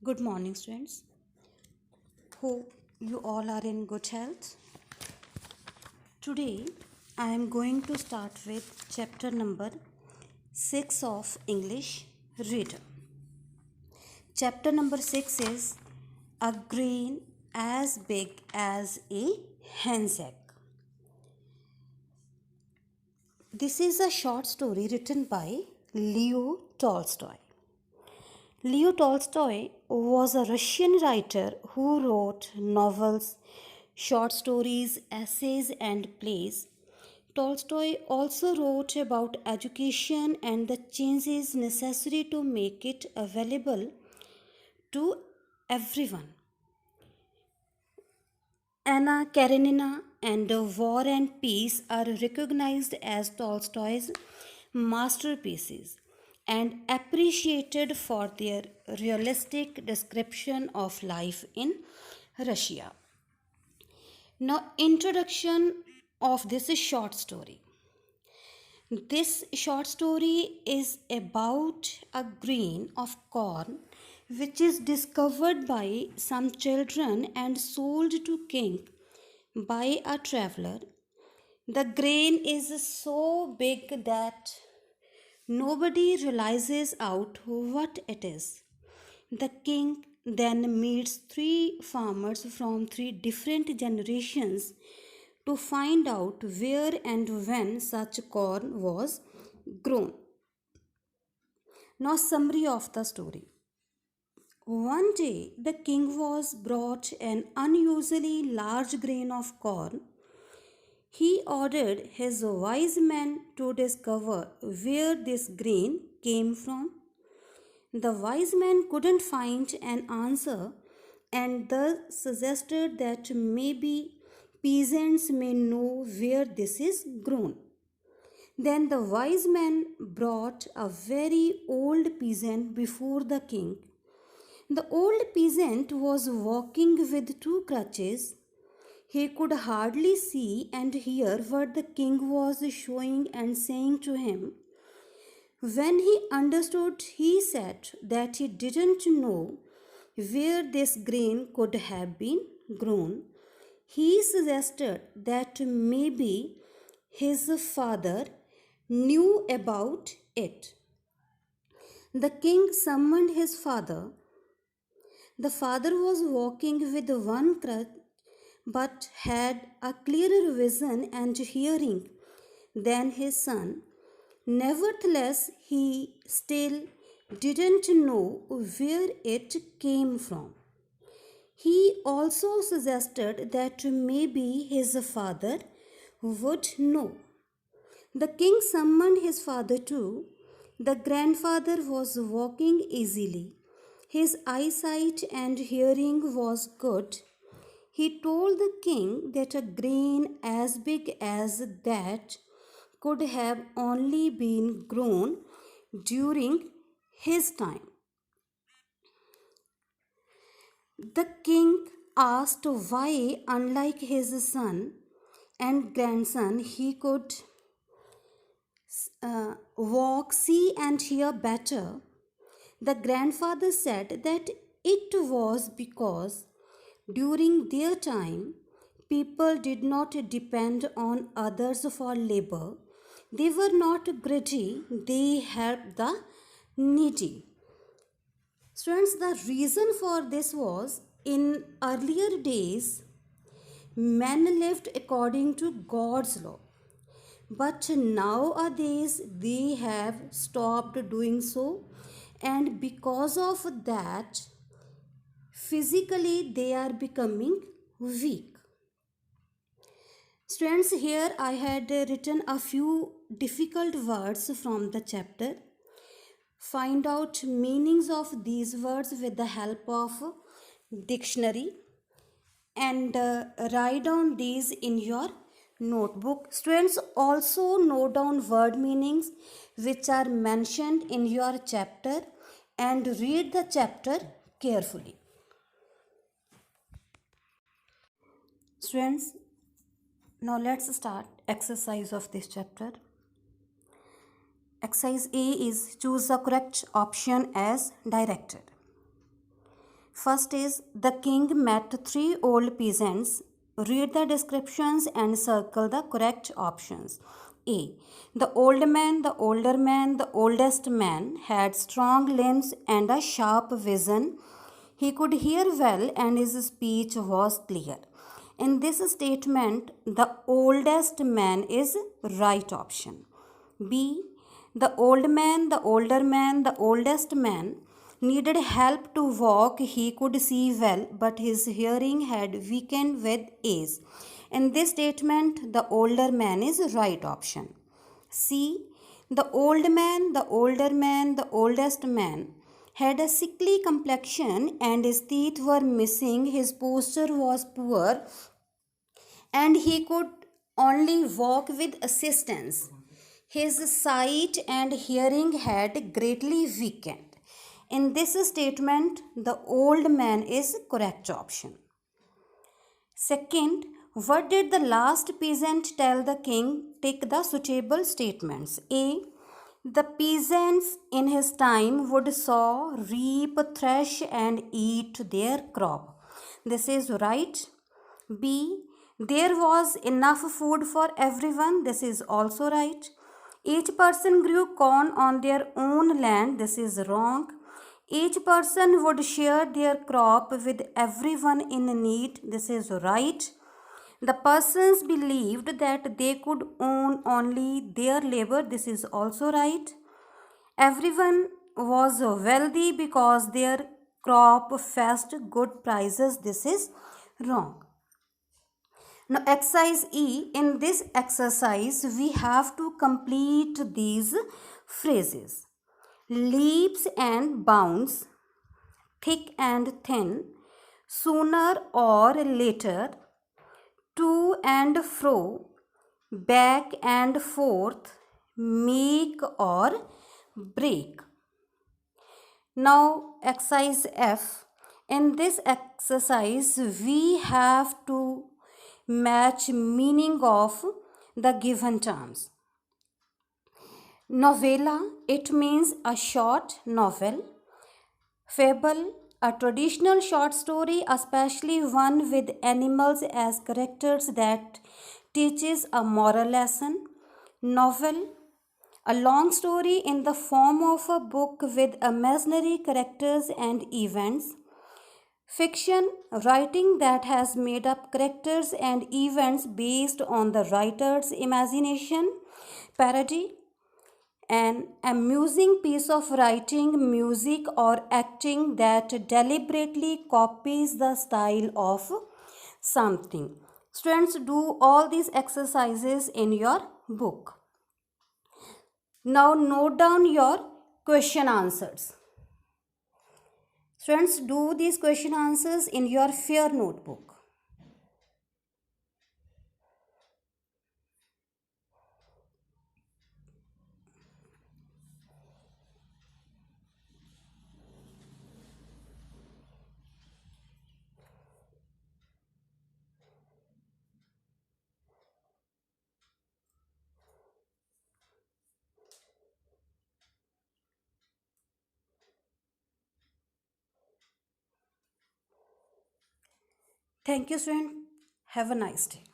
Good morning, students. Hope you all are in good health. Today, I am going to start with chapter number 6 of English Reader. Chapter number 6 is A Grain as Big as a Hen's Egg. This is a short story written by Leo Tolstoy. Leo Tolstoy was a Russian writer who wrote novels, short stories, essays, and plays. Tolstoy also wrote about education and the changes necessary to make it available to everyone. Anna Karenina and War and Peace are recognized as Tolstoy's masterpieces and appreciated for their realistic description of life in Russia. Now, introduction of this short story. This short story is about a grain of corn which is discovered by some children and sold to king by a traveler. The grain is so big that nobody realizes out what it is. The king then meets three farmers from three different generations to find out where and when such corn was grown. Now, summary of the story. One day, the king was brought an unusually large grain of corn. He ordered his wise men to discover where this grain came from. The wise men couldn't find an answer and thus suggested that maybe peasants may know where this is grown. Then the wise men brought a very old peasant before the king. The old peasant was walking with two crutches. He could hardly see and hear what the king was showing and saying to him. When he understood, he said that he didn't know where this grain could have been grown. He suggested that maybe his father knew about it. The king summoned his father. The father was walking with one crutch but had a clearer vision and hearing than his son. Nevertheless, he still didn't know where it came from. He also suggested that maybe his father would know. The king summoned his father too. The grandfather was walking easily. His eyesight and hearing was good. He told the king that a grain as big as that could have only been grown during his time. The king asked why, unlike his son and grandson, he could walk, see, and hear better. The grandfather said that it was because during their time, people did not depend on others for labor. They were not greedy, they helped the needy. Students, the reason for this was in earlier days, men lived according to God's law. But nowadays, they have stopped doing so, and because of that, physically they are becoming weak. Students, here I had written a few difficult words from the chapter. Find out meanings of these words with the help of dictionary and write down these in your notebook. Students, also note down word meanings which are mentioned in your chapter and read the chapter carefully. Students, now let's start exercise of this chapter. Exercise A is choose the correct option as directed. First is the king met three old peasants. Read the descriptions and circle the correct options. A. The old man, the older man, the oldest man had strong limbs and a sharp vision. He could hear well and his speech was clear. In this statement, the oldest man is right option. B. The old man, the older man, the oldest man needed help to walk. He could see well, but his hearing had weakened with age. In this statement, the older man is right option. C. The old man, the older man, the oldest man had a sickly complexion and his teeth were missing. His posture was poor and he could only walk with assistance. His sight and hearing had greatly weakened. In this statement, the old man is correct option. Second, what did the last peasant tell the king? Take the suitable statements. A. The peasants in his time would sow, reap, thresh, and eat their crop. This is right. B. There was enough food for everyone. This is also right. Each person grew corn on their own land. This is wrong. Each person would share their crop with everyone in need. This is right. The persons believed that they could own only their labor. This is also right. Everyone was wealthy because their crop fetched good prices. This is wrong. Now, exercise E. In this exercise, we have to complete these phrases. Leaps and bounds, thick and thin, sooner or later, to and fro, back and forth, make or break. Now, exercise F. In this exercise, we have to match meaning of the given terms. Novella, it means a short novel. Fable, a traditional short story, especially one with animals as characters that teaches a moral lesson. Novel, a long story in the form of a book with imaginary characters and events. Fiction, writing that has made up characters and events based on the writer's imagination. Parody, an amusing piece of writing, music, or acting that deliberately copies the style of something. Students, do all these exercises in your book. Now, note down your question answers. Students, do these question answers in your fair notebook. Thank you, student. Have a nice day.